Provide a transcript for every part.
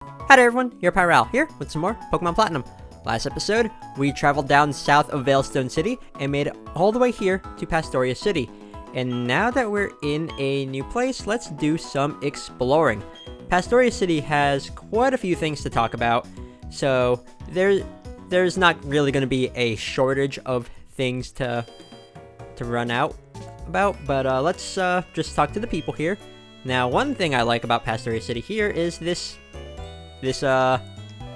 Hi there everyone, your Pyral here with some more Pokemon Platinum. Last episode, we traveled down south of Veilstone City and made it all the way here to Pastoria City. And now that we're in a new place, let's do some exploring. Pastoria City has quite a few things to talk about, so there's not really going to be a shortage of things to run out about, but let's just talk to the people here. Now, one thing I like about Pastoria City here is this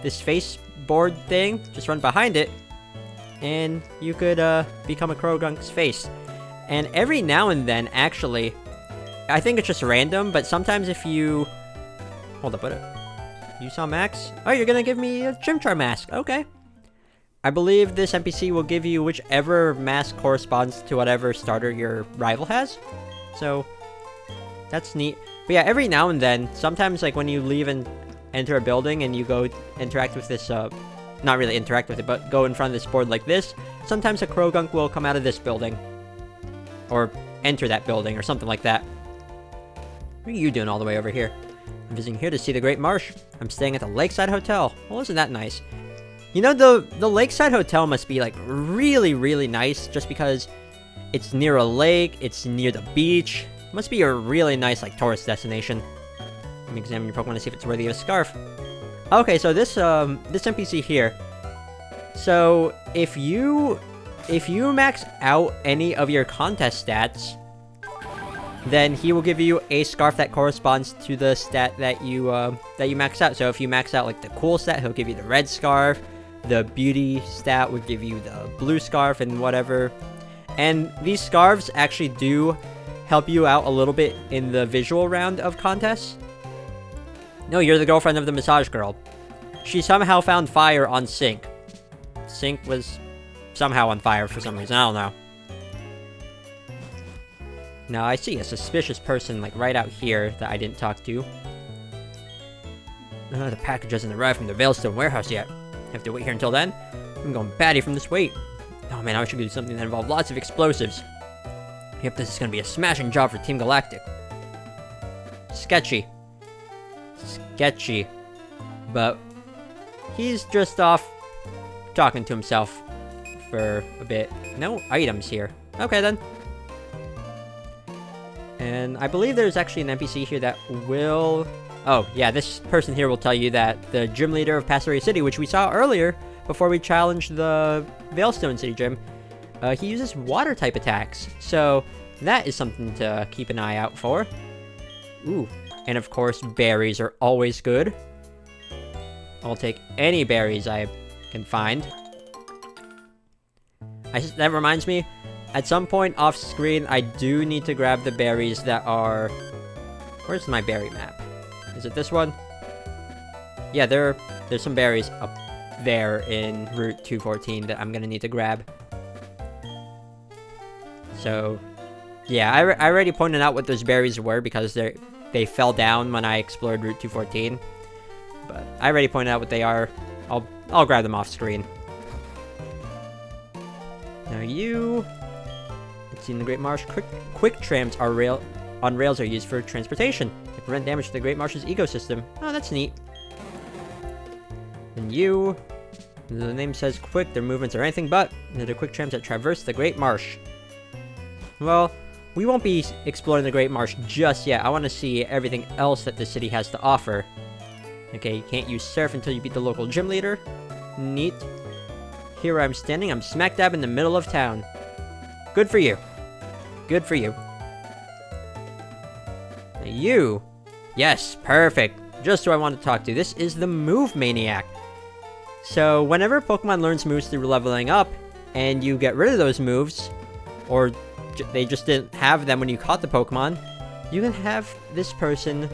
face board thing. Just run behind it, and you could become a Croagunk's face. And every now and then, actually, I think it's just random, but sometimes if you hold up, you saw Max? Oh, you're gonna give me a Chimchar mask. Okay. I believe this NPC will give you whichever mask corresponds to whatever starter your rival has. So that's neat. But yeah, every now and then, sometimes like when you leave and enter a building and you go interact with this, not really interact with it, but go in front of this board like this, sometimes a Croagunk will come out of this building. Or enter that building, or something like that. What are you doing all the way over here? I'm visiting here to see the Great Marsh. I'm staying at the Lakeside Hotel. Well, isn't that nice? You know, the Lakeside Hotel must be, like, really, really nice, just because it's near a lake, it's near the beach. It must be a really nice, like, tourist destination. Let me examine your Pokemon to see if it's worthy of a scarf. Okay, so this NPC here. So, if you max out any of your contest stats, then he will give you a scarf that corresponds to the stat that you max out. So if you max out like the cool stat, he'll give you the red scarf. The beauty stat would give you the blue scarf and whatever. And these scarves actually do help you out a little bit in the visual round of contests. No, you're the girlfriend of the massage girl. She somehow found fire on Sink. Sink was somehow on fire for some reason, I don't know. Now, I see a suspicious person, like, right out here that I didn't talk to. The package hasn't arrived from the Veilstone warehouse yet. Have to wait here until then? I'm going batty from this wait. Oh man, I wish I could do something that involved lots of explosives. Yep, this is gonna be a smashing job for Team Galactic. Sketchy. Sketchy. But he's just off talking to himself for a bit. No items here. Okay then. And I believe there's actually an NPC here that will... Oh, yeah, this person here will tell you that the gym leader of Pastoria City, which we saw earlier before we challenged the Veilstone City gym, he uses water-type attacks. So that is something to keep an eye out for. Ooh, and of course, berries are always good. I'll take any berries I can find. That reminds me, at some point off screen, I do need to grab the berries that are... Where's my berry map? Is it this one? Yeah, there's some berries up there in Route 214 that I'm gonna need to grab. So, yeah, I already pointed out what those berries were because they fell down when I explored Route 214. But I already pointed out what they are. I'll grab them off screen. Now you... Let's see, in the Great Marsh, quick trams on rails are used for transportation. They prevent damage to the Great Marsh's ecosystem. Oh, that's neat. And you... The name says quick, their movements are anything but. They're the quick trams that traverse the Great Marsh. Well, we won't be exploring the Great Marsh just yet. I want to see everything else that the city has to offer. Okay, you can't use Surf until you beat the local gym leader. Neat. Here I'm standing, I'm smack dab in the middle of town. Good for you. Good for you. Now you. Yes, perfect. Just who I want to talk to. This is the Move Maniac. So, whenever Pokemon learns moves through leveling up, and you get rid of those moves, or they just didn't have them when you caught the Pokemon, you can have this person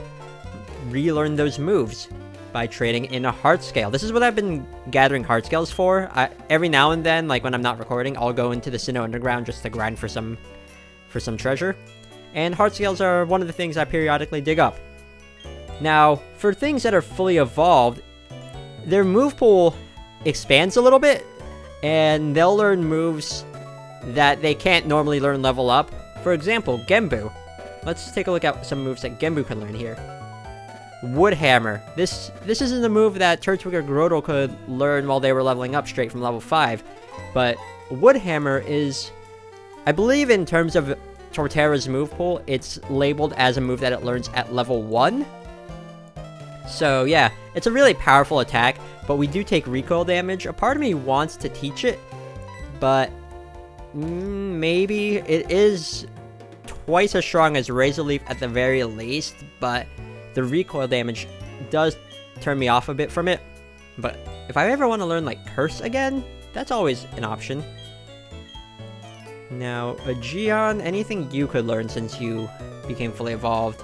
relearn those moves by trading in a heart scale. This is what I've been gathering heart scales for. Every now and then, like when I'm not recording, I'll go into the Sinnoh Underground just to grind for some treasure. And heart scales are one of the things I periodically dig up. Now, for things that are fully evolved, their move pool expands a little bit, and they'll learn moves that they can't normally learn level up. For example, Genbu. Let's take a look at some moves that Genbu can learn here. Wood Hammer. This isn't a move that Turtwig or Grotle could learn while they were leveling up straight from level 5. But Wood Hammer is, I believe in terms of Torterra's move pool, it's labeled as a move that it learns at level 1. So yeah, it's a really powerful attack, but we do take recoil damage. A part of me wants to teach it, but maybe it is twice as strong as Razor Leaf at the very least, but the recoil damage does turn me off a bit from it. But if I ever want to learn like Curse again, that's always an option. Now, Aegeon, anything you could learn since you became fully evolved?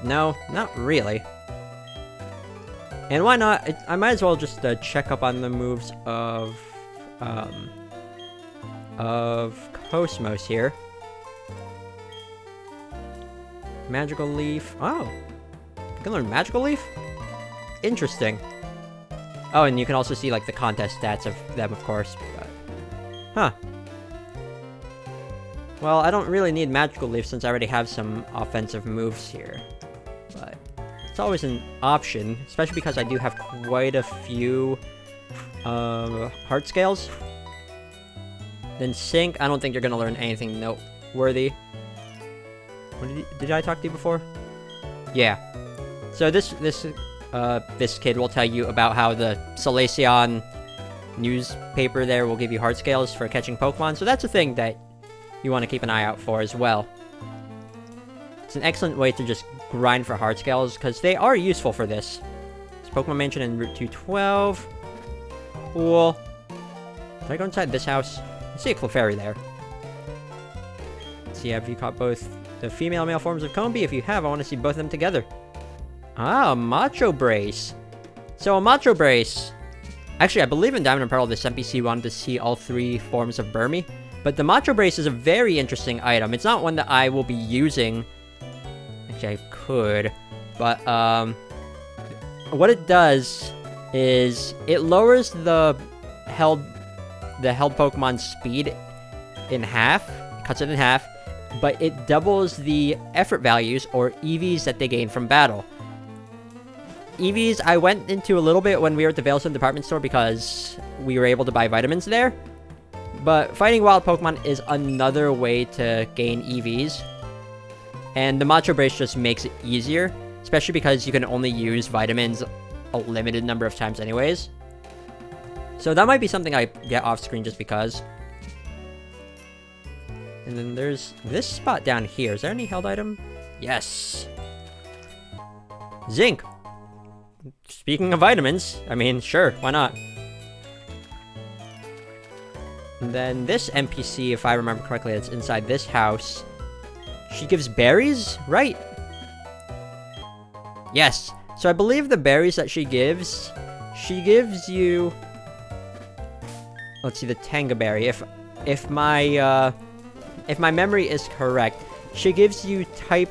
No, not really. And why not? I might as well just check up on the moves of Cosmos here. Magical Leaf. Oh, you can learn Magical Leaf? Interesting. Oh, and you can also see like the contest stats of them, of course. But, huh. Well, I don't really need Magical Leaf since I already have some offensive moves here. But it's always an option, especially because I do have quite a few heart scales. Then Sync, I don't think you're gonna learn anything noteworthy. Did I talk to you before? Yeah. So this kid will tell you about how the Salacion newspaper there will give you heart scales for catching Pokemon. So that's a thing that you want to keep an eye out for as well. It's an excellent way to just grind for heart scales because they are useful for this. It's Pokemon Mansion in Route 212. Cool. Can I go inside this house? I see a Clefairy there. Let's see, have you caught both the female and male forms of Combi? If you have, I want to see both of them together. Ah, Macho Brace. So a Macho Brace. Actually, I believe in Diamond and Pearl, this NPC wanted to see all 3 forms of Burmy. But the Macho Brace is a very interesting item. It's not one that I will be using. Actually, I could. But, what it does is it lowers the held Pokemon's speed in half. It cuts it in half. But it doubles the effort values, or EVs, that they gain from battle. EVs, I went into a little bit when we were at the Veilstone department store because we were able to buy vitamins there. But fighting wild Pokemon is another way to gain EVs. And the Macho Brace just makes it easier, especially because you can only use vitamins a limited number of times anyways. So that might be something I get off screen just because. And then there's this spot down here. Is there any held item? Yes. Zinc. Speaking of vitamins, I mean, sure, why not? And then this NPC, if I remember correctly, that's inside this house. She gives berries, right? Yes. So I believe the berries that she gives you... Let's see, the Tanga Berry. If my memory is correct, she gives you type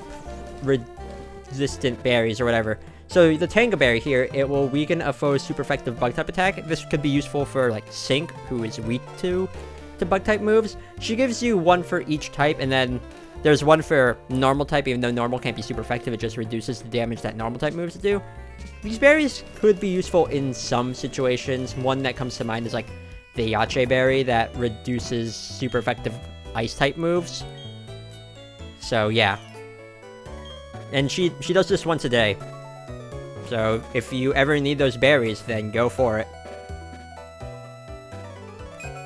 resistant berries or whatever. So the Tanga Berry here, it will weaken a foe's super effective bug type attack. This could be useful for like Sync, who is weak to bug type moves. She gives you 1 for each type, and then there's 1 for normal type. Even though normal can't be super effective, it just reduces the damage that normal type moves do. These berries could be useful in some situations. One that comes to mind is like the Yache Berry that reduces super effective ice type moves. So yeah. And she does this once a day. So if you ever need those berries, then go for it.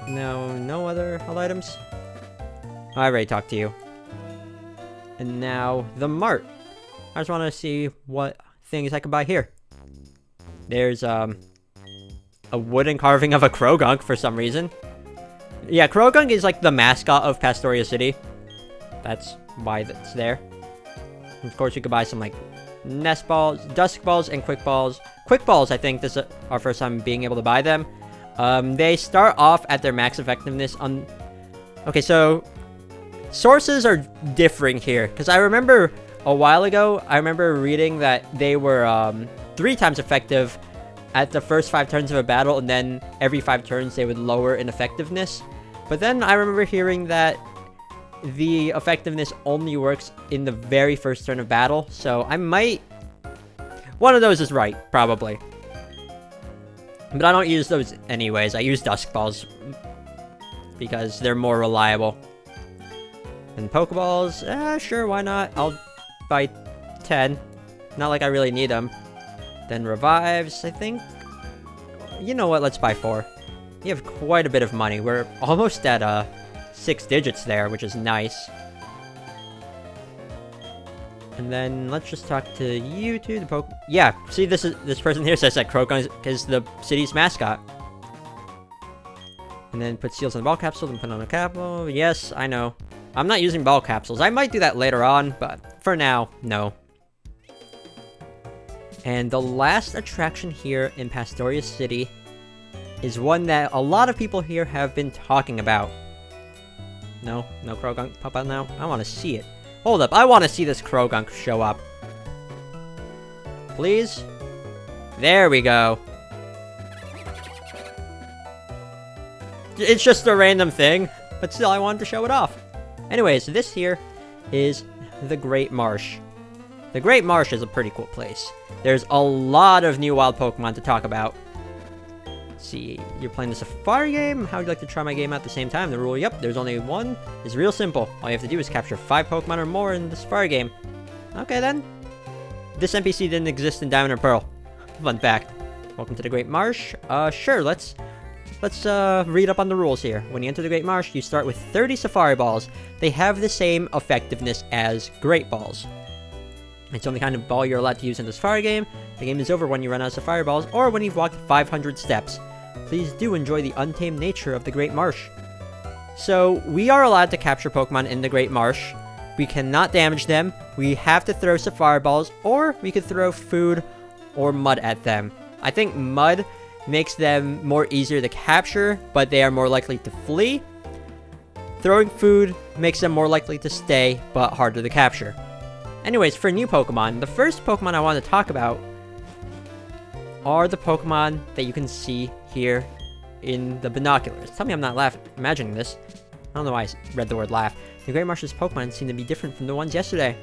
No other held items? I already talked to you. And now the mart. I just want to see what things I can buy here. There's a wooden carving of a Krogunk for some reason. Yeah, Krogunk is like the mascot of Pastoria City. That's why that's there. And of course, you could buy some like Nest Balls, Dusk Balls, and Quick Balls. Quick Balls, I think this is our first time being able to buy them. They start off at their max effectiveness on... Okay, so sources are differing here. Because I remember a while ago, I remember reading that they were 3 times effective at the first 5 turns of a battle, and then every 5 turns they would lower in effectiveness. But then I remember hearing that the effectiveness only works in the very first turn of battle, so I might One of those is right, probably. But I don't use those anyways. I use Dusk Balls because they're more reliable. And Pokeballs, sure, why not? I'll buy 10. Not like I really need them. Then Revives, I think. You know what? Let's buy 4. You have quite a bit of money. We're almost at 6 digits there, which is nice. And then let's just talk to you two. Yeah, see, this person here says that Croagunk is the city's mascot. And then put seals in the ball capsule and put on a capsule. Yes, I know. I'm not using ball capsules. I might do that later on, but for now, no. And the last attraction here in Pastoria City is one that a lot of people here have been talking about. No Croagunk pop out now. I want to see it. Hold up, I want to see this Croagunk show up. Please? There we go. It's just a random thing, but still I wanted to show it off. Anyways, this here is the Great Marsh. The Great Marsh is a pretty cool place. There's a lot of new wild Pokemon to talk about. Let's see, you're playing the Safari game? How would you like to try my game at the same time? The rule, yep, there's only one. It's real simple. All you have to do is capture 5 Pokemon or more in the Safari game. Okay then. This NPC didn't exist in Diamond or Pearl. Fun fact. Welcome to the Great Marsh. Sure, let's read up on the rules here. When you enter the Great Marsh, you start with 30 Safari Balls. They have the same effectiveness as Great Balls. It's the only kind of ball you're allowed to use in the Safari game. The game is over when you run out of Safari Balls or when you've walked 500 steps. Please do enjoy the untamed nature of the Great Marsh. So, we are allowed to capture Pokemon in the Great Marsh. We cannot damage them. We have to throw Safari Balls, or we could throw food or mud at them. I think mud makes them more easier to capture, but they are more likely to flee. Throwing food makes them more likely to stay, but harder to capture. Anyways, for new Pokemon, the first Pokemon I want to talk about are the Pokemon that you can see here in the binoculars. Tell me I'm not imagining this. I don't know why I read the word laugh. The Great Marsh's Pokemon seem to be different from the ones yesterday.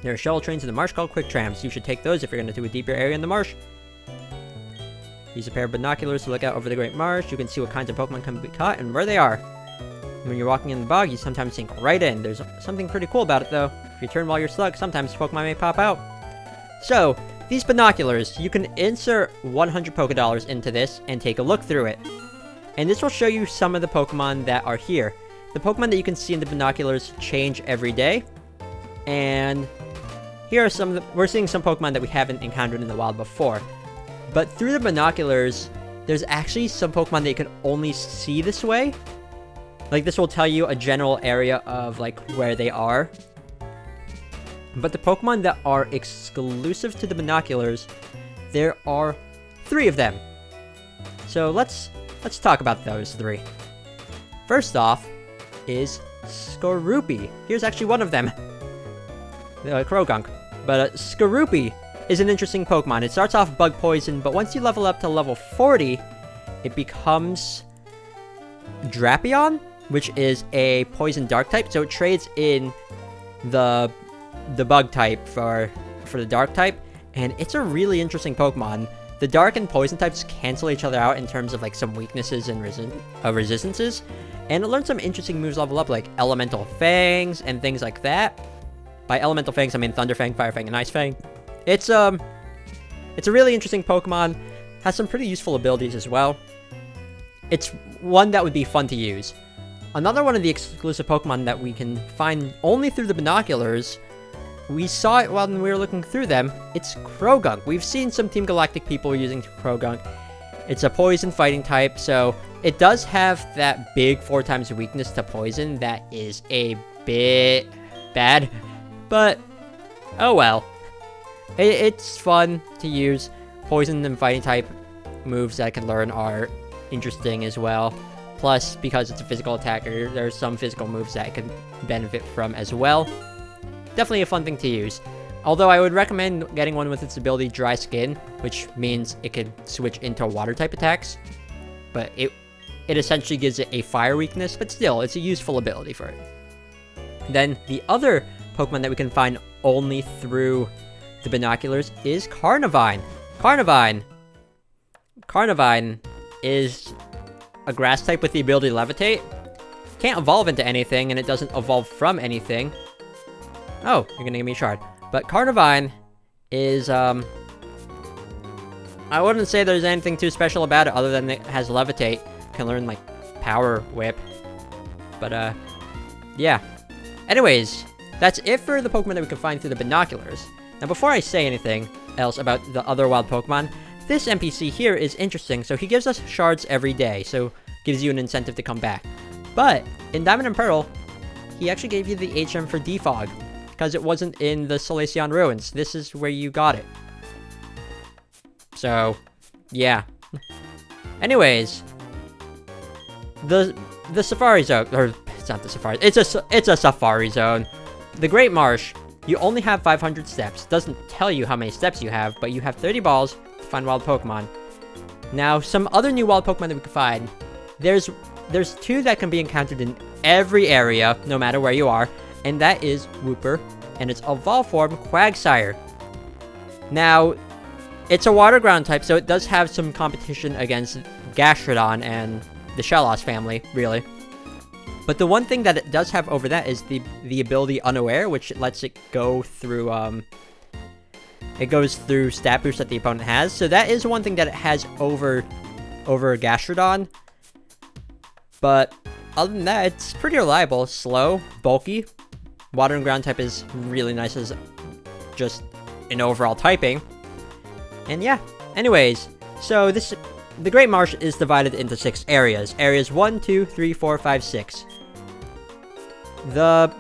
There are shuttle trains in the marsh called Quick Trams. You should take those if you're going to do a deeper area in the marsh. Use a pair of binoculars to look out over the Great Marsh. You can see what kinds of Pokemon can be caught and where they are. When you're walking in the bog, you sometimes sink right in. There's something pretty cool about it, though. If you turn while you're stuck, sometimes Pokemon may pop out. So, these binoculars, you can insert 100 Pokédollars into this and take a look through it. And this will show you some of the Pokemon that are here. The Pokemon that you can see in the binoculars change every day. And here are some of we're seeing some Pokemon that we haven't encountered in the wild before. But through the binoculars, there's actually some Pokemon that you can only see this way. Like, this will tell you a general area of, like, where they are. But the Pokemon that are exclusive to the binoculars, there are 3 of them. So let's talk about those 3. First off is Skorupi. Here's actually one of them. Croagunk. But Skorupi is an interesting Pokemon. It starts off Bug Poison, but once you level up to level 40, it becomes Drapion, which is a Poison Dark type. So it trades in the Bug type for the Dark type, and it's a really interesting Pokemon. The Dark and Poison types cancel each other out in terms of, like, some weaknesses and resistances, and it learns some interesting moves level up, like Elemental Fangs and things like that. By Elemental Fangs, I mean Thunder Fang, Fire Fang, and Ice Fang. It's a really interesting Pokemon. Has some pretty useful abilities as well. It's one that would be fun to use. Another one of the exclusive Pokemon that we can find only through the binoculars, we saw it when we were looking through them, it's Croagunk. We've seen some Team Galactic people using Croagunk. It's a Poison fighting type, so it does have that big 4 times weakness to Poison that is a bit bad, but oh well. It's fun to use. Poison and fighting type moves that I can learn are interesting as well. Plus, because it's a physical attacker, there are some physical moves that I can benefit from as well. Definitely a fun thing to use. Although I would recommend getting one with its ability Dry Skin, which means it could switch into water type attacks. But it essentially gives it a fire weakness, but still, it's a useful ability for it. Then the other Pokemon that we can find only through the binoculars is Carnivine. Carnivine is a grass type with the ability to levitate. Can't evolve into anything, and it doesn't evolve from anything. Oh, you're gonna give me a shard. But Carnivine is, I wouldn't say there's anything too special about it other than it has levitate. Can learn, like, power whip. But, yeah. Anyways, that's it for the Pokemon that we can find through the binoculars. Now, before I say anything else about the other wild Pokemon, this NPC here is interesting. So he gives us shards every day, so gives you an incentive to come back. But in Diamond and Pearl, he actually gave you the HM for Defog, because it wasn't in the Solaceon Ruins. This is where you got it. So, yeah. Anyways, the Safari Zone, or it's not the Safari, it's a Safari Zone. The Great Marsh, you only have 500 steps. Doesn't tell you how many steps you have, but you have 30 balls to find wild Pokemon. Now, some other new wild Pokemon that we can find. There's two that can be encountered in every area, no matter where you are, and that is Wooper and its evolved form, Quagsire. Now, it's a water ground type, so it does have some competition against Gastrodon and the Shellos family, really. But the one thing that it does have over that is the ability Unaware, which lets it go through, it goes through stat boost that the opponent has. So that is one thing that it has over Gastrodon. But other than that, it's pretty reliable, slow, bulky. Water and ground type is really nice as just an overall typing. And yeah, anyways, so the Great Marsh is divided into 6 areas. Areas 1, 2, 3, 4, 5, 6. The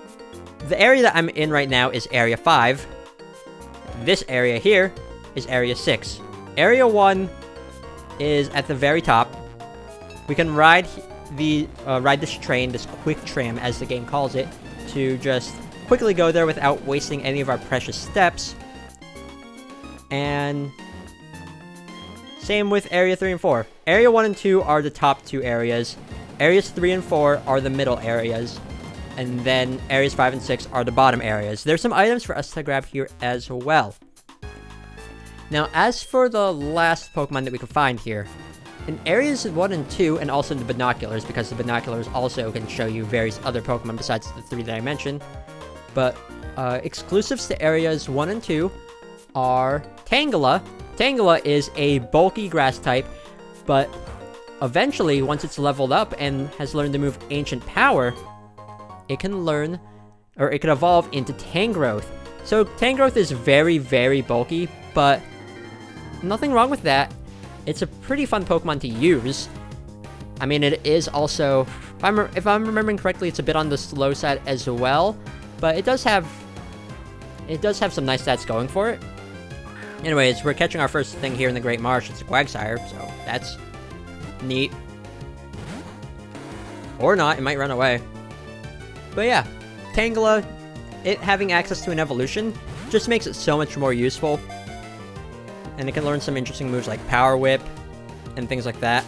area that I'm in right now is Area 5. This area here is Area 6. Area 1 is at the very top. We can ride this train, this quick tram as the game calls it, to just quickly go there without wasting any of our precious steps. And same with Area 3 and 4. Area 1 and 2 are the top 2 areas. Areas 3 and 4 are the middle areas. And then Areas 5 and 6 are the bottom areas. There's some items for us to grab here as well. Now, as for the last Pokemon that we can find here, in Areas 1 and 2, and also in the binoculars, because the binoculars also can show you various other Pokemon besides the 3 that I mentioned. But exclusives to Areas 1 and 2 are Tangela. Tangela is a bulky grass type, but eventually, once it's leveled up and has learned to move Ancient Power, it can evolve into Tangrowth. So Tangrowth is very, very bulky, but nothing wrong with that. It's a pretty fun Pokemon to use. I mean, it is also, if I'm remembering correctly, it's a bit on the slow side as well, but it does have some nice stats going for it. Anyways, we're catching our first thing here in the Great Marsh. It's a Quagsire, so that's neat. Or not, it might run away. But yeah, Tangela, it having access to an evolution just makes it so much more useful. And it can learn some interesting moves like Power Whip and things like that.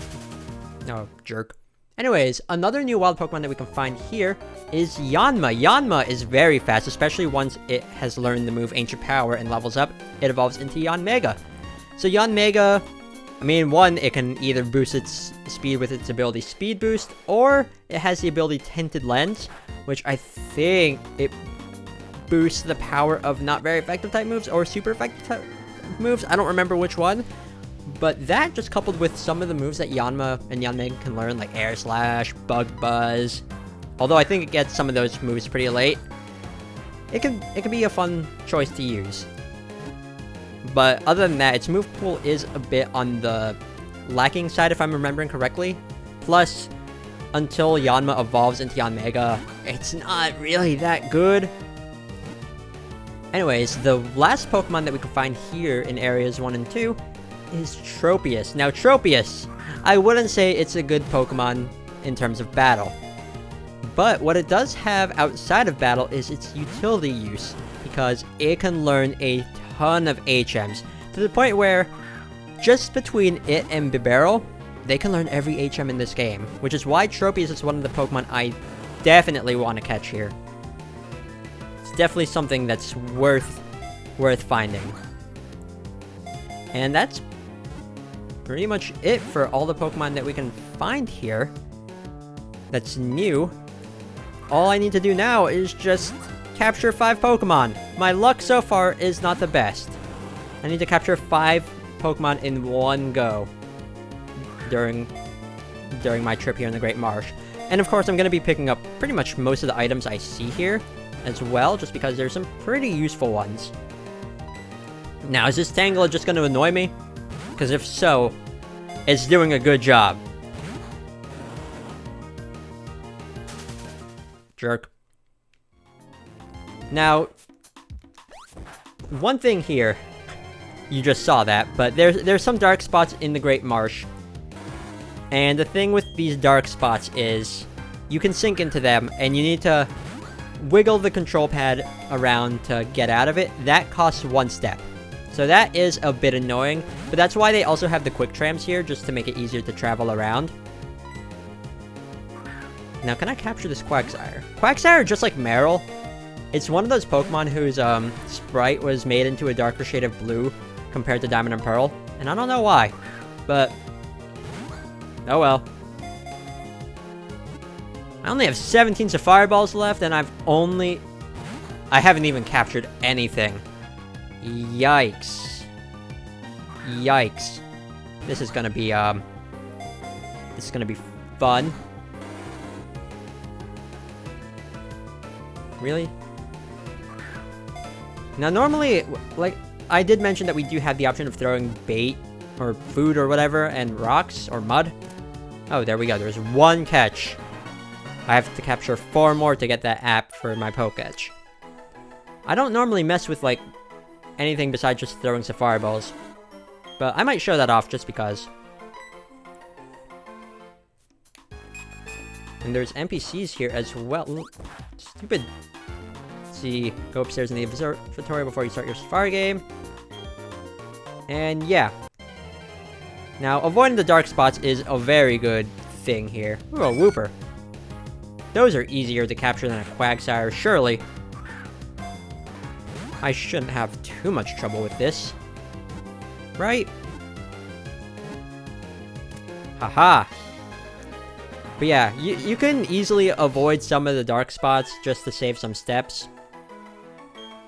Oh, jerk. Anyways, another new wild Pokemon that we can find here is Yanma. Yanma is very fast, especially once it has learned the move Ancient Power and levels up. It evolves into Yanmega. So Yanmega, I mean, one, it can either boost its speed with its ability Speed Boost, or it has the ability Tinted Lens, which I think it boosts the power of not very effective type moves or super effective type moves. I don't remember which one. But that, just coupled with some of the moves that Yanma and Yanmega can learn, like Air Slash, Bug Buzz, although I think it gets some of those moves pretty late, it can be a fun choice to use. But other than that, its move pool is a bit on the lacking side, if I'm remembering correctly. Plus, until Yanma evolves into Yanmega, it's not really that good. Anyways, the last Pokemon that we can find here in Areas 1 and 2 is Tropius. Now, Tropius, I wouldn't say it's a good Pokemon in terms of battle. But what it does have outside of battle is its utility use, because it can learn a ton of HMs, to the point where just between it and Bibarel, they can learn every HM in this game, which is why Tropius is one of the Pokemon I definitely want to catch here. It's definitely something that's worth finding. And that's pretty much it for all the Pokemon that we can find here. That's new. All I need to do now is just capture 5 Pokemon. My luck so far is not the best. I need to capture 5 Pokemon in one go during my trip here in the Great Marsh. And of course, I'm going to be picking up pretty much most of the items I see here as well, just because there's some pretty useful ones. Now, is this Tangela just going to annoy me? Because if so, it's doing a good job. Jerk. Now, one thing here, you just saw that, but there's some dark spots in the Great Marsh. And the thing with these dark spots is, you can sink into them, and you need to wiggle the control pad around to get out of it. That costs 1 step. So that is a bit annoying, but that's why they also have the quick trams here, just to make it easier to travel around. Now, can I capture this Quagsire? Quagsire, just like Meryl, it's one of those Pokemon whose sprite was made into a darker shade of blue compared to Diamond and Pearl, and I don't know why, but oh well. I only have 17 Sapphire Balls left, and I haven't even captured anything. Yikes. Yikes. This is gonna be fun. Really? Now, normally, like, I did mention that we do have the option of throwing bait, or food, or whatever, and rocks, or mud. Oh, there we go. There's 1 catch. I have to capture 4 more to get that app for my Poketch. I don't normally mess with, like, anything besides just throwing Sapphire Balls. But I might show that off just because. And there's NPCs here as well. Stupid. Let's see. Go upstairs in the observatory before you start your Safari game. And yeah. Now, avoiding the dark spots is a very good thing here. Ooh, a Wooper. Those are easier to capture than a Quagsire, surely. I shouldn't have too much trouble with this. Right? Haha. But yeah, you can easily avoid some of the dark spots just to save some steps.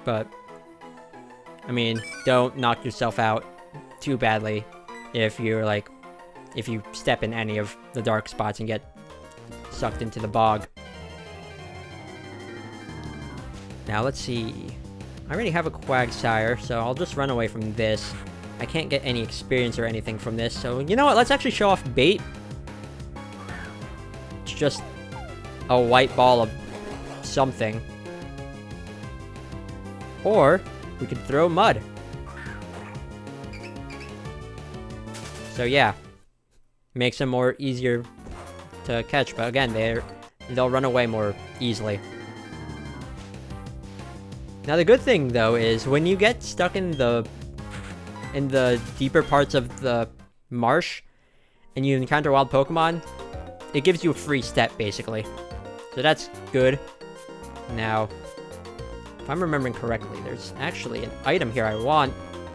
But, I mean, don't knock yourself out too badly if you step in any of the dark spots and get sucked into the bog. Now, let's see. I already have a Quagsire, so I'll just run away from this. I can't get any experience or anything from this, so you know what? Let's actually show off bait. It's just a white ball of something. Or we could throw mud. So yeah, makes them more easier to catch, but again, they'll run away more easily. Now the good thing though is when you get stuck in the deeper parts of the marsh and you encounter wild Pokemon, it gives you a free step basically. So that's good. Now, if I'm remembering correctly, there's actually an item here I want.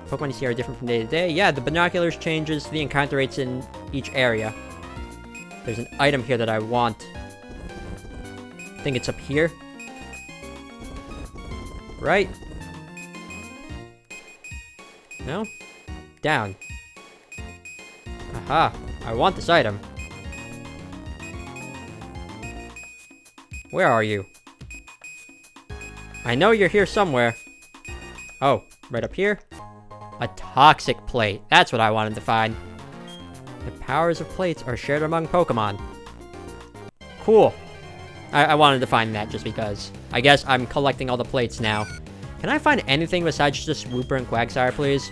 Pokemon you see are different from day to day. Yeah, the binoculars changes the encounter rates in each area. There's an item here that I want. I think it's up here. Right? No? Down. Aha! I want this item. Where are you? I know you're here somewhere. Oh, right up here? A toxic plate. That's what I wanted to find. The powers of plates are shared among Pokemon. Cool. I wanted to find that just because. I guess I'm collecting all the plates now. Can I find anything besides just Wooper and Quagsire, please?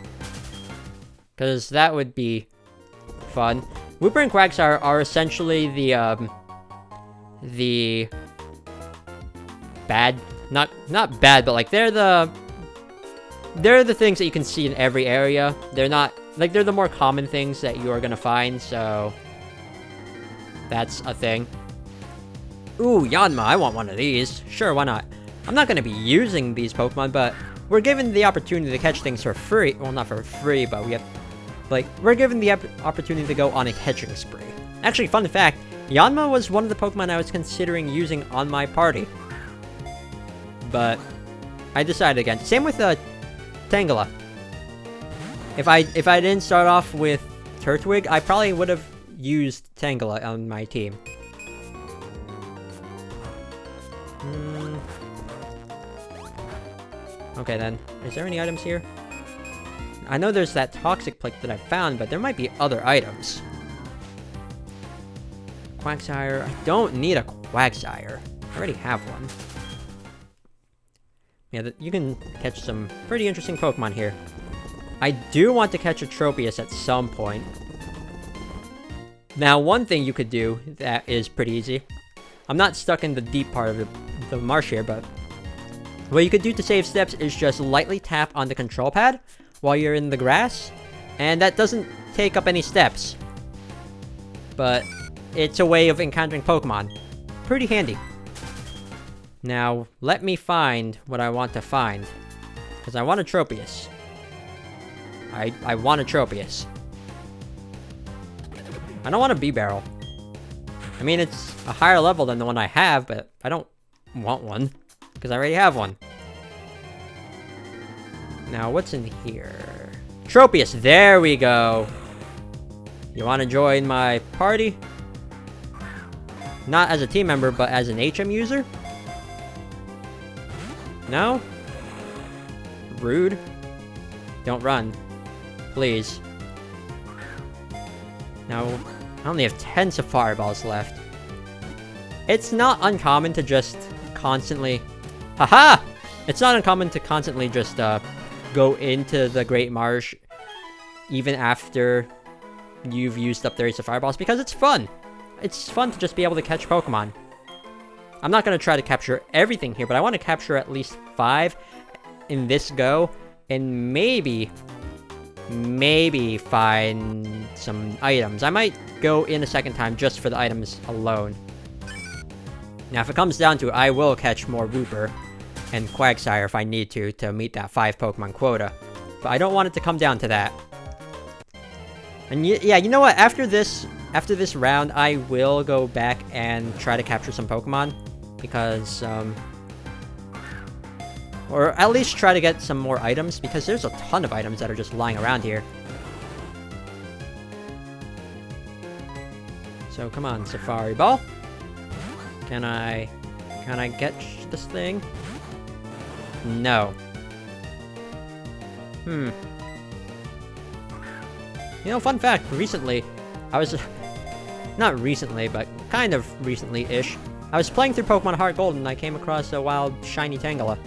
Because that would be fun. Wooper and Quagsire are essentially the bad, not bad, but like they're the things that you can see in every area. They're not like they're the more common things that you are gonna find, so that's a thing. Ooh, Yanma, I want one of these. Sure, why not? I'm not gonna be using these Pokemon, but we're given the opportunity to catch things for free. Well, not for free, but we have Like, we're given the opportunity to go on a catching spree. Actually, fun fact, Yanma was one of the Pokemon I was considering using on my party. But I decided against. Same with Tangela. If I didn't start off with Turtwig, I probably would have used Tangela on my team. Okay then, is there any items here? I know there's that toxic plate that I found, but there might be other items. Quagsire, I don't need a Quagsire. I already have one. Yeah, you can catch some pretty interesting Pokemon here. I do want to catch a Tropius at some point. Now, one thing you could do that is pretty easy. I'm not stuck in the deep part of the marsh here, but what you could do to save steps is just lightly tap on the control pad while you're in the grass, and that doesn't take up any steps. But it's a way of encountering Pokemon. Pretty handy. Now, let me find what I want to find. Because I want a Tropius. I want a Tropius. I don't want a B-Barrel. I mean, it's a higher level than the one I have, but I don't want one. Because I already have one. Now, what's in here? Tropius! There we go! You want to join my party? Not as a team member, but as an HM user? No? Rude. Don't run. Please. Now, I only have 10 Safari Balls left. It's not uncommon to just constantly... Haha! It's not uncommon to constantly just, go into the Great Marsh even after you've used up 30 Safari Balls, because it's fun! It's fun to just be able to catch Pokemon. I'm not going to try to capture everything here, but I want to capture at least 5 in this go, and maybe find some items. I might go in a second time just for the items alone. Now, if it comes down to it, I will catch more Wooper and Quagsire if I need to meet that 5 Pokemon quota. But I don't want it to come down to that. And yeah, you know what? After this round, I will go back and try to capture some Pokemon. Because, or at least try to get some more items, because there's a ton of items that are just lying around here. So come on, Safari Ball. Can I catch this thing? No. You know, fun fact, recently, I was... Not recently, but kind of recently-ish. I was playing through Pokemon Heart Gold and I came across a wild shiny Tangela.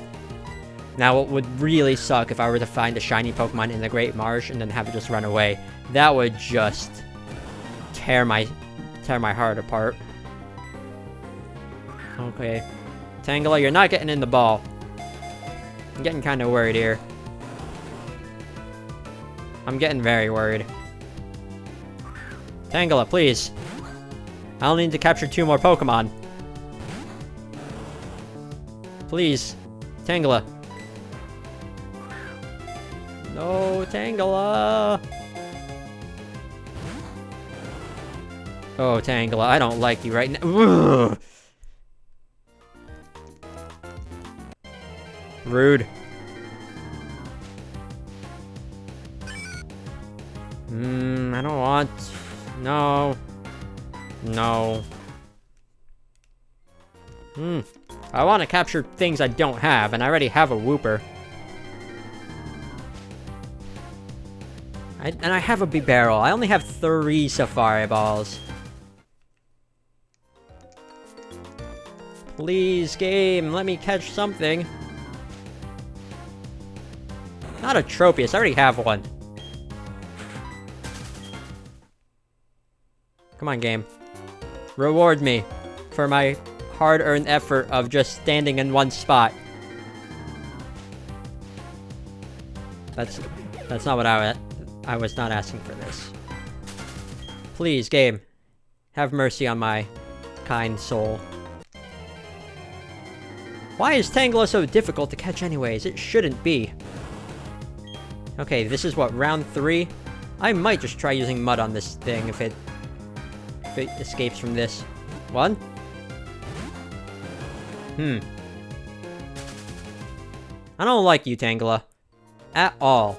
Now, it would really suck if I were to find a shiny Pokemon in the Great Marsh and then have it just run away. That would just tear my heart apart. Okay. Tangela, you're not getting in the ball. I'm getting kind of worried here. I'm getting very worried. Tangela, please. I'll need to capture 2 more Pokemon. Please. Tangela. No, Tangela. Oh, Tangela, I don't like you right now. Ugh. Rude. I don't want... No. No. I want to capture things I don't have, and I already have a Wooper. And I have a B-Barrel. I only have 3 Safari Balls. Please, game, let me catch something. Not a Tropius, I already have one. Come on, game. Reward me for my hard-earned effort of just standing in one spot. That's not what I was not asking for this. Please, game. Have mercy on my kind soul. Why is Tangela so difficult to catch anyways? It shouldn't be. Okay, this is what, round 3? I might just try using mud on this thing if it escapes from this. One. I don't like you, Tangela. At all.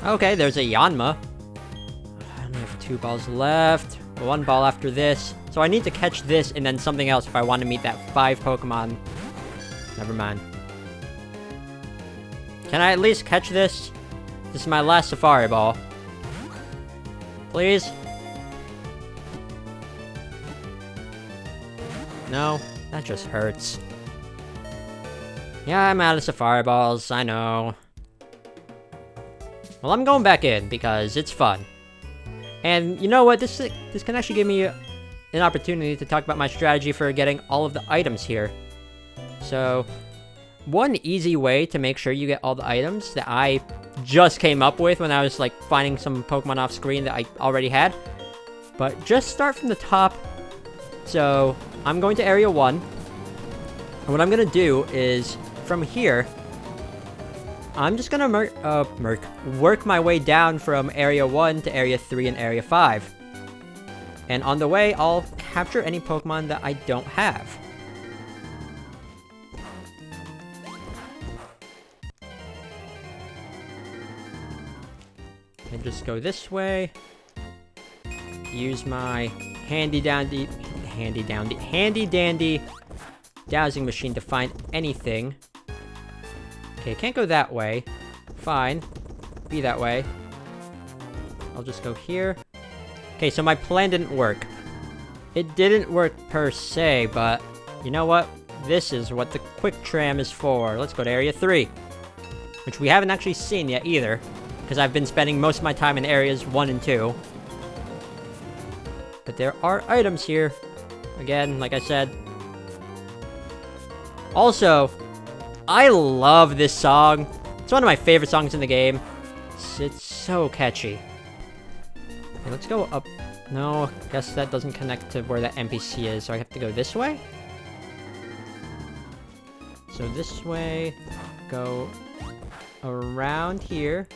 Okay, there's a Yanma. I only have 2 balls left. 1 ball after this. So I need to catch this and then something else if I want to meet that 5 Pokemon. Never mind. Can I at least catch this? This is my last Safari Ball. Please? No? That just hurts. Yeah, I'm out of Safari Balls, I know. Well, I'm going back in because it's fun. And you know what? This can actually give me an opportunity to talk about my strategy for getting all of the items here. So, one easy way to make sure you get all the items that I just came up with when I was like finding some Pokemon off screen that I already had. But just start from the top. So, I'm going to Area 1. And what I'm going to do is, from here, I'm just gonna work my way down from Area 1 to Area 3 and Area 5. And on the way, I'll capture any Pokemon that I don't have. And just go this way. Use my handy dandy dowsing machine to find anything. Okay, can't go that way. Fine. Be that way. I'll just go here. Okay, so my plan didn't work. It didn't work per se, but you know what? This is what the quick tram is for. Let's go to Area 3. Which we haven't actually seen yet either. Because I've been spending most of my time in Areas 1 and 2. But there are items here. Again, like I said. Also, I love this song. It's one of my favorite songs in the game. It's so catchy. Okay, let's go up. No, I guess that doesn't connect to where that NPC is, so I have to go this way? So this way, go around here.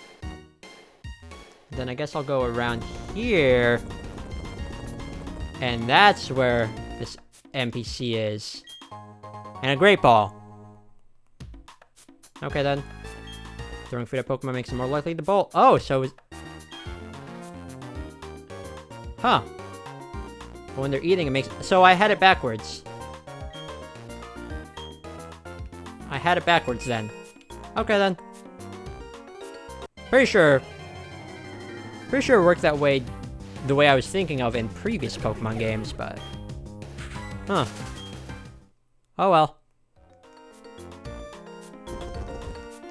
Then I guess I'll go around here. And that's where this NPC is. And a Great Ball. Okay then. Throwing food at Pokemon makes them more likely to bolt. Oh, so is... Huh. But when they're eating, it makes... So I had it backwards. I had it backwards then. Okay then. Pretty sure it worked that way, the way I was thinking of in previous Pokemon games, but... Huh. Oh well.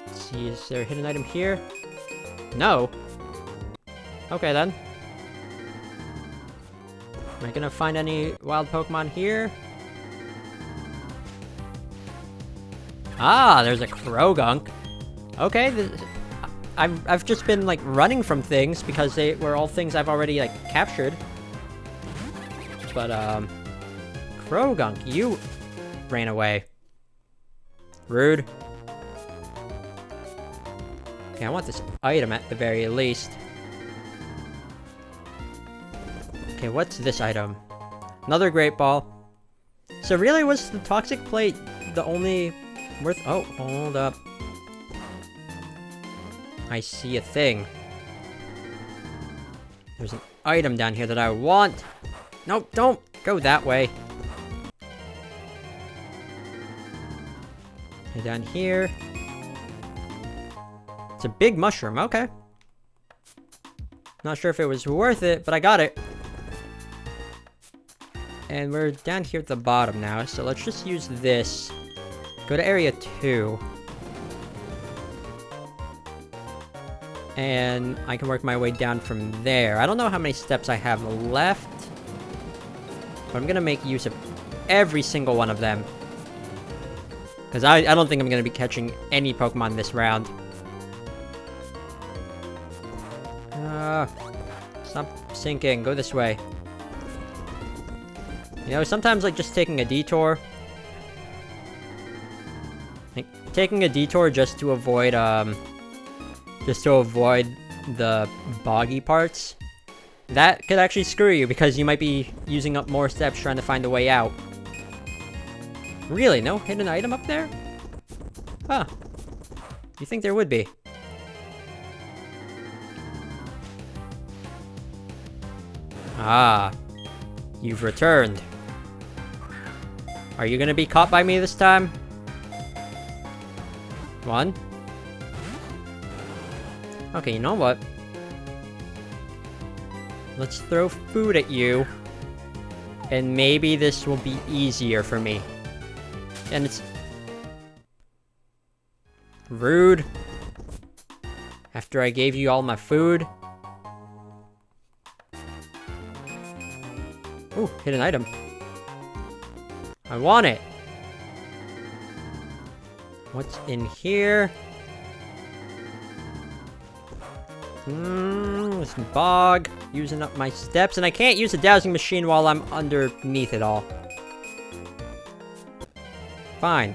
Let's see, is there a hidden item here? No. Okay then. Am I gonna find any wild Pokemon here? Ah, there's a Krogunk. Okay, I've just been like running from things because they were all things I've already like captured. But Krogunk, you ran away. Rude. Okay, I want this item at the very least. Okay, what's this item? Another Great Ball. So really, was the Toxic Plate the only worth... Oh, hold up. I see a thing. There's an item down here that I want. Nope, don't go that way. Okay, down here. It's a big mushroom, okay. Not sure if it was worth it, but I got it. And we're down here at the bottom now, so let's just use this. Go to Area 2. And I can work my way down from there. I don't know how many steps I have left. But I'm gonna make use of every single one of them. Because I don't think I'm gonna be catching any Pokemon this round. Stop sinking. Go this way. You know, sometimes like just taking a detour. Like, taking a detour just to avoid the boggy parts, that could actually screw you because you might be using up more steps trying to find a way out. Really? No hidden item up there? Huh. You think there would be? Ah. You've returned. Are you gonna be caught by me this time? One. Okay, you know what? Let's throw food at you. And maybe this will be easier for me. And it's... rude. After I gave you all my food. Ooh, hidden item. I want it. What's in here? This bog. Using up my steps. And I can't use the dowsing machine while I'm underneath it all. Fine.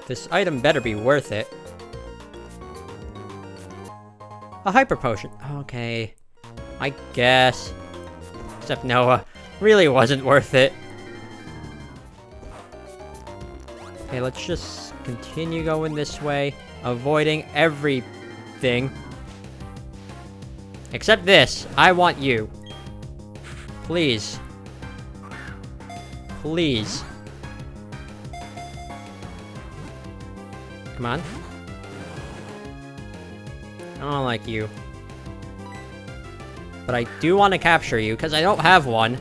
This item better be worth it. A hyper potion. Okay. I guess. Except Noah. Really wasn't worth it. Okay, let's just continue going this way. Avoiding everything. Except this. I want you. Please. Please. Come on. I don't like you. But I do want to capture you, because I don't have one.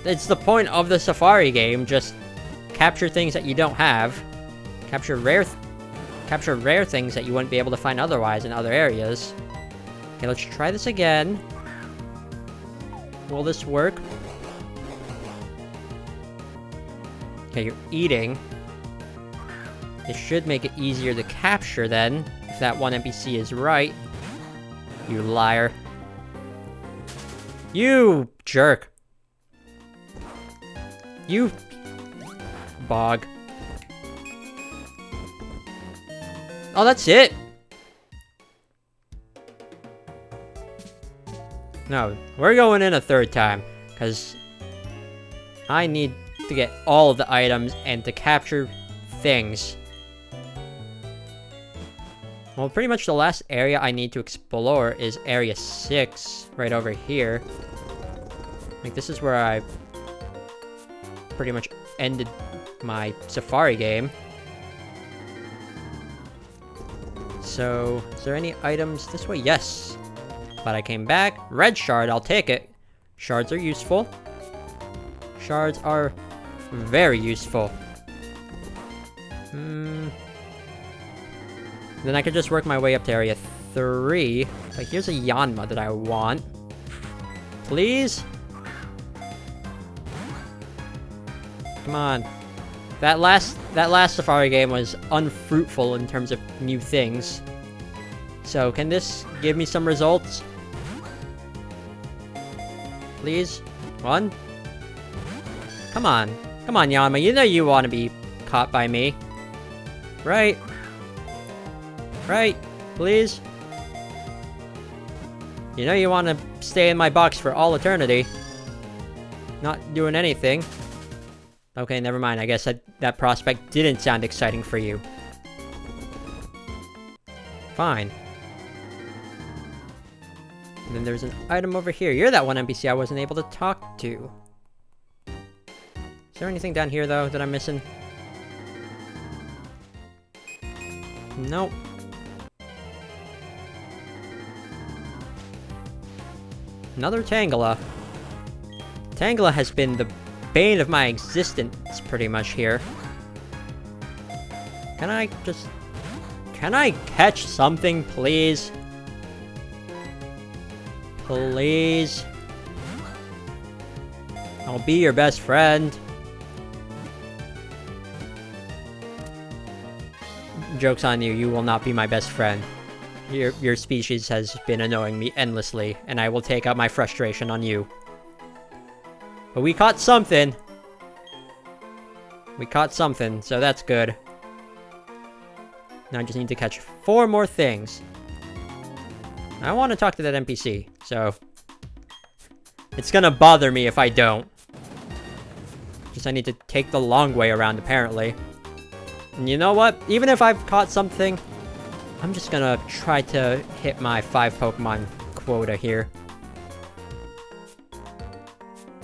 It's the point of the Safari game, just capture things that you don't have. Capture rare things that you wouldn't be able to find otherwise in other areas. Okay, let's try this again. Will this work? Okay, you're eating. It should make it easier to capture then, if that one NPC is right. You liar. You jerk. You bog. Oh, that's it? No, we're going in a third time, because I need to get all of the items and to capture things. Well, pretty much the last area I need to explore is Area 6, right over here. Like, this is where I pretty much ended my Safari game. So, is there any items this way? Yes. But I came back. Red shard, I'll take it. Shards are useful. Shards are very useful. Then I could just work my way up to Area 3. Like, here's a Yanma that I want. Please? Come on. That last Safari game was unfruitful in terms of new things. So, can this give me some results? Please? One? Come on. Come on, Yanma. You know you want to be caught by me. Right? Right? Please? You know you want to stay in my box for all eternity. Not doing anything. Okay, never mind. I guess that prospect didn't sound exciting for you. Fine. And then there's an item over here. You're that one NPC I wasn't able to talk to. Is there anything down here, though, that I'm missing? Nope. Another Tangela. Tangela has been the bane of my existence, pretty much, here. Can I catch something, please? Please? I'll be your best friend. Joke's on you, you will not be my best friend. Your species has been annoying me endlessly, and I will take out my frustration on you. But we caught something. We caught something, so that's good. Now I just need to catch 4 more things. I want to talk to that NPC, so... It's gonna bother me if I don't. Just I need to take the long way around, apparently. And you know what? Even if I've caught something, I'm just gonna try to hit my 5 Pokemon quota here.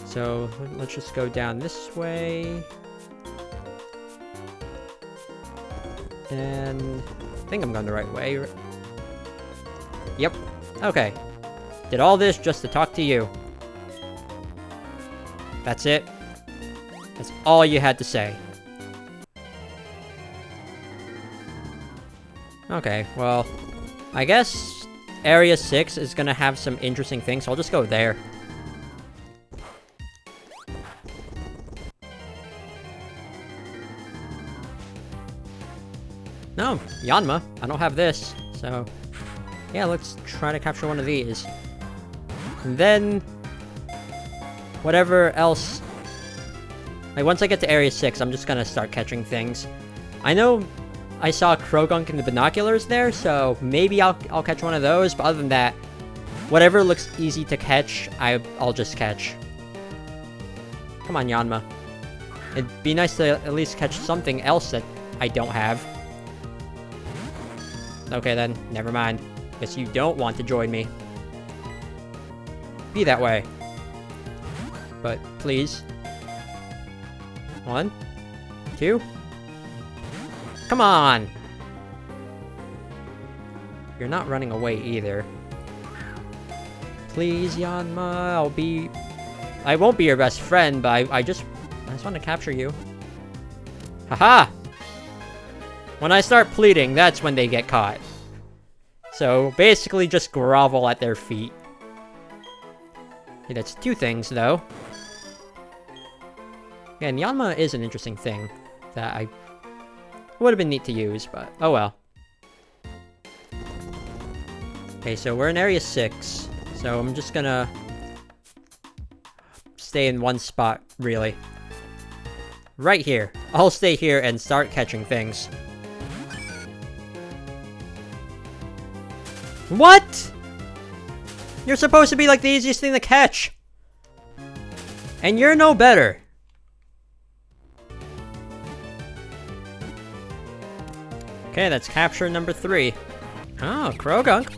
So, let's just go down this way. And I think I'm going the right way. Yep. Okay. Did all this just to talk to you. That's it. That's all you had to say. Okay, well, I guess Area 6 is gonna have some interesting things, so I'll just go there. No, Yanma. I don't have this, so... Yeah, let's try to capture one of these. And then... whatever else... Like, once I get to Area 6, I'm just gonna start catching things. I know I saw a Krogunk in the binoculars there, so maybe I'll catch one of those, but other than that, whatever looks easy to catch, I'll just catch. Come on, Yanma. It'd be nice to at least catch something else that I don't have. Okay then, never mind. Guess you don't want to join me. Be that way. But, please. 1, 2. Come on! You're not running away either. Please, Yanma, I won't be your best friend, but I just want to capture you. Haha! When I start pleading, that's when they get caught. So, basically just grovel at their feet. Okay, that's 2 things, though. Again, Yanma is an interesting thing that I would have been neat to use, but oh well. Okay, so we're in Area 6, so I'm just gonna stay in one spot, really. Right here. I'll stay here and start catching things. What?! You're supposed to be like the easiest thing to catch! And you're no better. Okay, that's capture number 3. Oh, Krogunk.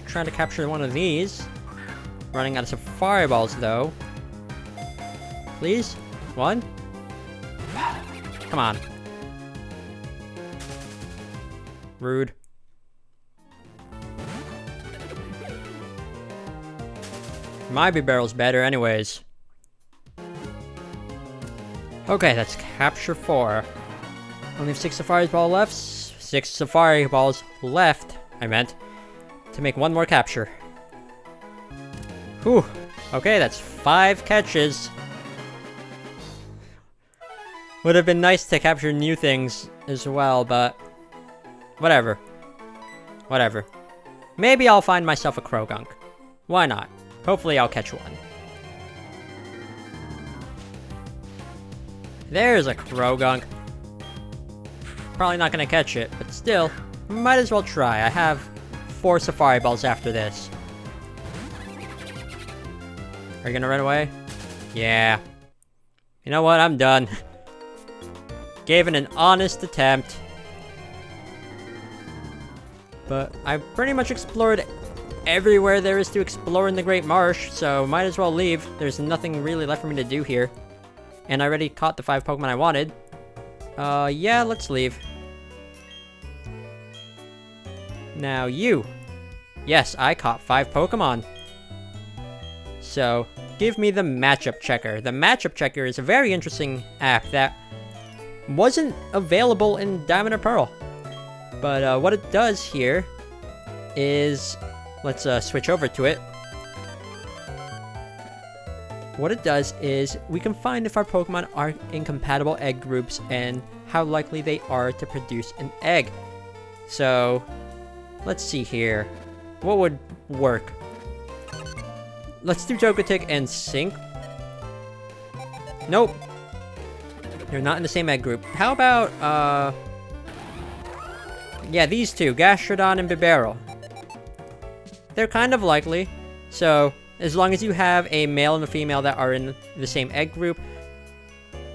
Trying to capture one of these. Running out of Safari Balls, though. Please? 1? Come on. Rude. My B-Barrel's better anyways. Okay, that's capture 4. Only have 6 Safari Balls left. 6 Safari Balls left, I meant, to make 1 more capture. Whew. Okay, that's 5 catches. Would have been nice to capture new things as well, but... whatever. Whatever. Maybe I'll find myself a Krogunk. Why not? Hopefully I'll catch one. There's a Krogunk. Probably not gonna catch it, but still, might as well try. I have 4 Safari Balls after this. Are you gonna run away? Yeah. You know what? I'm done. Gave it an honest attempt. But I pretty much explored everywhere there is to explore in the Great Marsh, so might as well leave. There's nothing really left for me to do here. And I already caught the 5 Pokemon I wanted. Yeah, let's leave. Now you. Yes, I caught 5 Pokemon. So, give me the matchup checker. The matchup checker is a very interesting app that wasn't available in Diamond and Pearl. But what it does here is... let's switch over to it. What it does is we can find if our Pokemon are in compatible egg groups and how likely they are to produce an egg. So, let's see here. What would work? Let's do Togetic and Sync. Nope. They're not in the same egg group. How about, yeah, these two, Gastrodon and Bibarel. They're kind of likely. So, as long as you have a male and a female that are in the same egg group,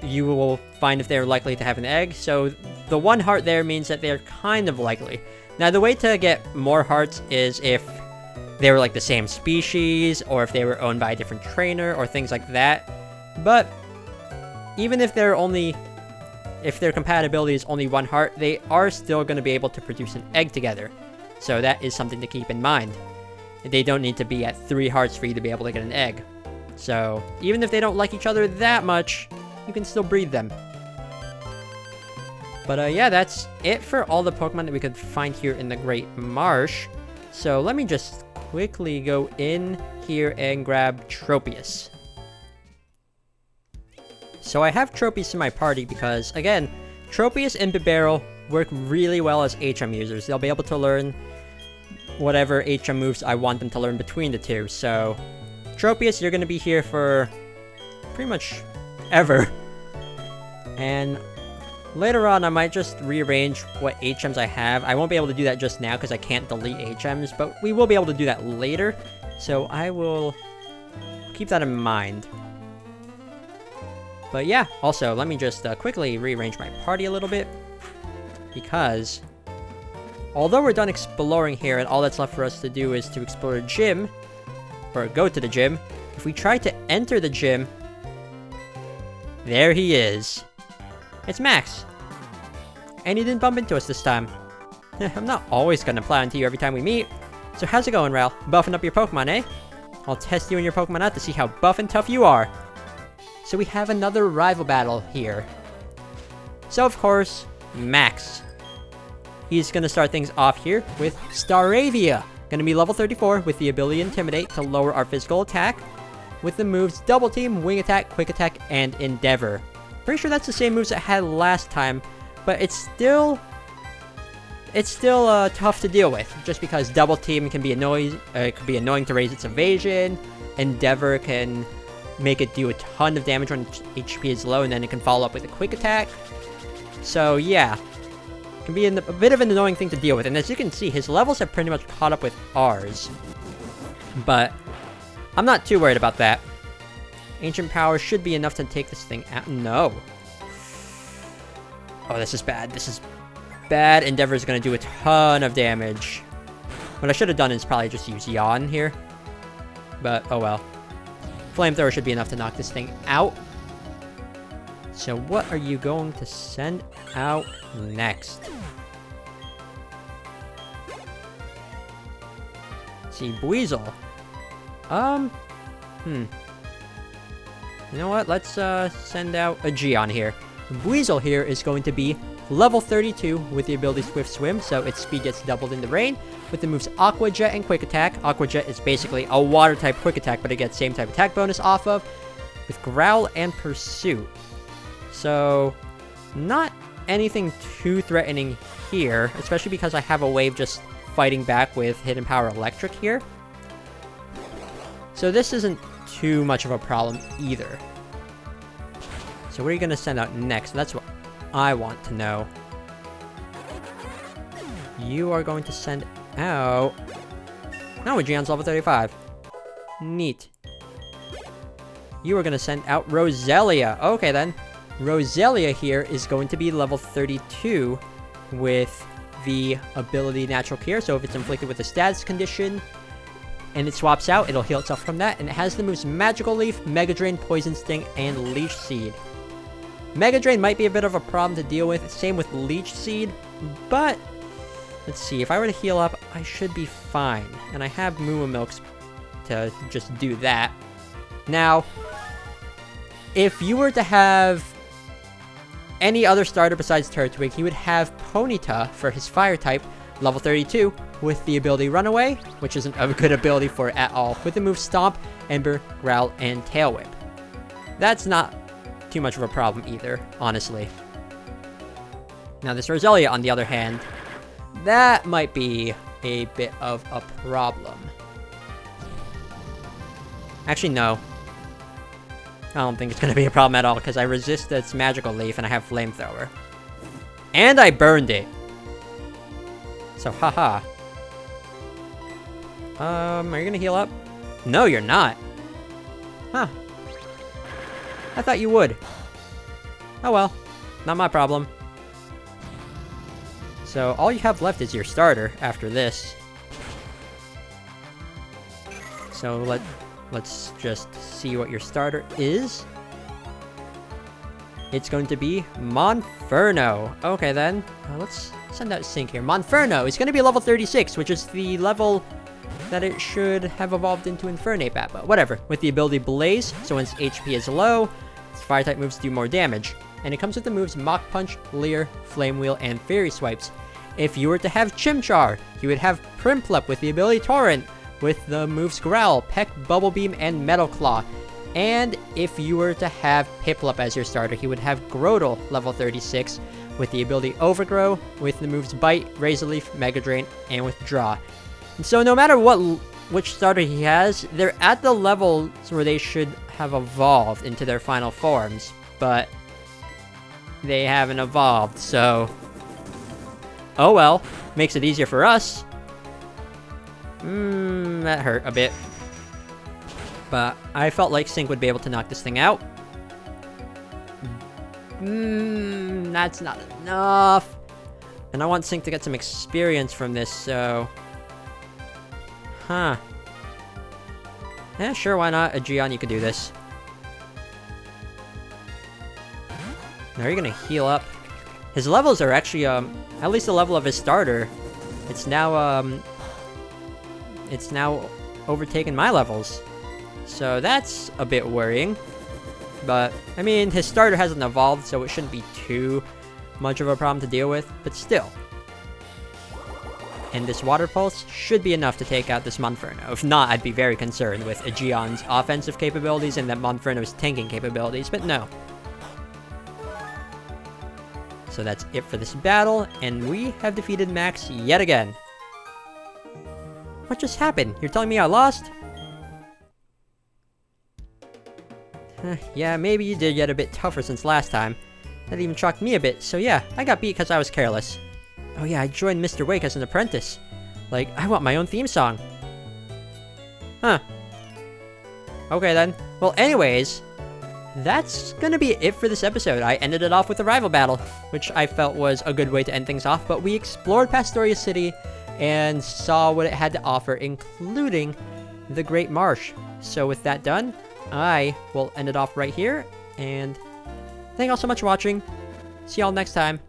you will find if they're likely to have an egg. So, the 1 heart there means that they're kind of likely. Now, the way to get more hearts is if they were like the same species, or if they were owned by a different trainer, or things like that. But even if their compatibility is only 1 heart, they are still going to be able to produce an egg together. So that is something to keep in mind. They don't need to be at 3 hearts for you to be able to get an egg. So even if they don't like each other that much, you can still breed them. But yeah, that's it for all the Pokemon that we could find here in the Great Marsh. So let me just quickly go in here and grab Tropius. So I have Tropius in my party because, again, Tropius and Bibarel work really well as HM users. They'll be able to learn whatever HM moves I want them to learn between the two. So, Tropius, you're going to be here for pretty much ever. And later on, I might just rearrange what HMs I have. I won't be able to do that just now because I can't delete HMs, but we will be able to do that later. So I will keep that in mind. But yeah, also, let me just quickly rearrange my party a little bit. Because although we're done exploring here and all that's left for us to do is to explore a gym, or go to the gym, if we try to enter the gym, there he is. It's Max. And he didn't bump into us this time. I'm not always gonna plow into you every time we meet. So how's it going, Ral? Buffing up your Pokemon, eh? I'll test you and your Pokemon out to see how buff and tough you are. So we have another rival battle here. So of course, Max. He's gonna start things off here with Staravia. Gonna be level 34 with the ability Intimidate to lower our physical attack, with the moves Double Team, Wing Attack, Quick Attack, and Endeavor. Pretty sure that's the same moves it had last time, but it's still tough to deal with, just because Double Team can be annoying. It could be annoying to raise its evasion. Endeavor can make it do a ton of damage when HP is low, and then it can follow up with a Quick Attack. So yeah, it can be a bit of an annoying thing to deal with. And as you can see, his levels have pretty much caught up with ours. But I'm not too worried about that. Ancient Power should be enough to take this thing out. No. Oh, this is bad. This is bad. Endeavor is going to do a ton of damage. What I should have done is probably just use Yawn here. But, oh well. Flamethrower should be enough to knock this thing out. So what are you going to send out next? Let's see, Buizel. You know what? Let's send out a Gion here. Buizel here is going to be level 32 with the ability Swift Swim, so its speed gets doubled in the rain. With the moves Aqua Jet and Quick Attack. Aqua Jet is basically a water type Quick Attack, but it gets same type attack bonus off of. With Growl and Pursuit. So, not anything too threatening here, especially because I have a wave just fighting back with Hidden Power Electric here. So this isn't too much of a problem either. So what are you going to send out next? That's what I want to know. You are going to send out... No, Gion's level 35. Neat. You are going to send out Roselia. Okay then. Roselia here is going to be level 32 with the ability Natural Cure. So if it's inflicted with a status condition and it swaps out, it'll heal itself from that. And it has the moves Magical Leaf, Mega Drain, Poison Sting, and Leech Seed. Mega Drain might be a bit of a problem to deal with. Same with Leech Seed. But let's see. If I were to heal up, I should be fine. And I have Moo Milks to just do that. Now, if you were to have any other starter besides Turtwig, he would have Ponyta for his fire type, level 32, with the ability Runaway, which isn't a good ability for it at all, with the moves Stomp, Ember, Growl, and Tail Whip. That's not too much of a problem either, honestly. Now this Roselia, on the other hand, that might be a bit of a problem. Actually, no. I don't think it's gonna be a problem at all, because I resist its magical leaf and I have flamethrower. And I burned it. So, haha. Are you gonna heal up? No, you're not. Huh. I thought you would. Oh well. Not my problem. So, all you have left is your starter after this. So, let's just see what your starter is. It's going to be Monferno. Okay, then. Let's send out Sync here. Monferno is going to be level 36, which is the level that it should have evolved into Infernape at, but whatever. With the ability Blaze, so when its HP is low, its Fire-type moves do more damage. And it comes with the moves Mach Punch, Leer, Flame Wheel, and Fairy Swipes. If you were to have Chimchar, you would have Prinplup with the ability Torrent, with the moves Growl, Peck, Bubble Beam, and Metal Claw. And if you were to have Piplup as your starter, he would have Grotle, level 36, with the ability Overgrow, with the moves Bite, Razor Leaf, Mega Drain, and Withdraw. And so no matter which starter he has, they're at the levels where they should have evolved into their final forms, but they haven't evolved, so oh well. Makes it easier for us. That hurt a bit. But I felt like Sync would be able to knock this thing out. That's not enough. And I want Sync to get some experience from this, so... Huh. Yeah, sure, why not? Aegeon, you could do this. Now you're gonna heal up. His levels are actually, at least the level of his starter. It's now overtaken my levels. So that's a bit worrying. But, I mean, his starter hasn't evolved, so it shouldn't be too much of a problem to deal with, but still. And this Water Pulse should be enough to take out this Monferno. If not, I'd be very concerned with Aegeon's offensive capabilities and that Monferno's tanking capabilities, but no. So that's it for this battle, and we have defeated Max yet again. What just happened? You're telling me I lost? Yeah, maybe you did get a bit tougher since last time. That even shocked me a bit, so yeah, I got beat because I was careless. Oh yeah, I joined Mr. Wake as an apprentice. Like, I want my own theme song. Huh. Okay then. Well, anyways, that's gonna be it for this episode. I ended it off with a rival battle, which I felt was a good way to end things off, but we explored Pastoria City and saw what it had to offer, including the Great Marsh. So with that done, I will end it off right here, and thank you all so much for watching. See y'all next time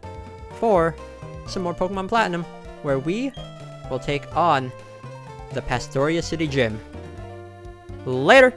for some more Pokemon Platinum, where we will take on the Pastoria City Gym. Later!